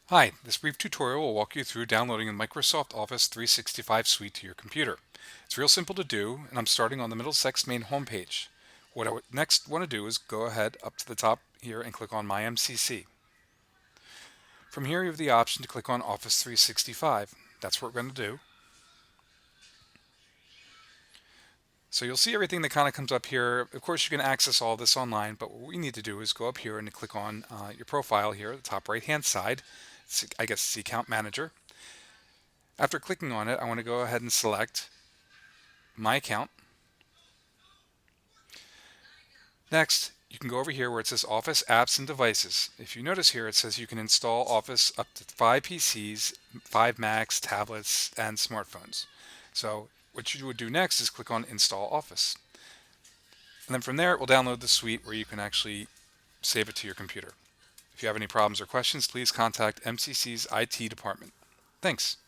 Hi, this brief tutorial will walk you through downloading the Microsoft Office 365 suite to your computer. It's real simple to do, and I'm starting on the Middlesex main homepage. What I would next want to do is go ahead up to the top here and click on My MCC. From here you have the option to click on Office 365. That's what we're going to do. So you'll see everything that kind of comes up here. Of course you can access all this online, but what we need to do is go up here and click on your profile here at the top right hand side. I guess it's the Account Manager. After clicking on it, I want to go ahead and select My Account. Next, you can go over here where it says Office Apps and Devices. If you notice here, it says you can install Office up to 5 PCs, 5 Macs, tablets, and smartphones. So what you would do next is click on Install Office. And then from there, it will download the suite where you can actually save it to your computer. If you have any problems or questions, please contact MCC's IT department. Thanks.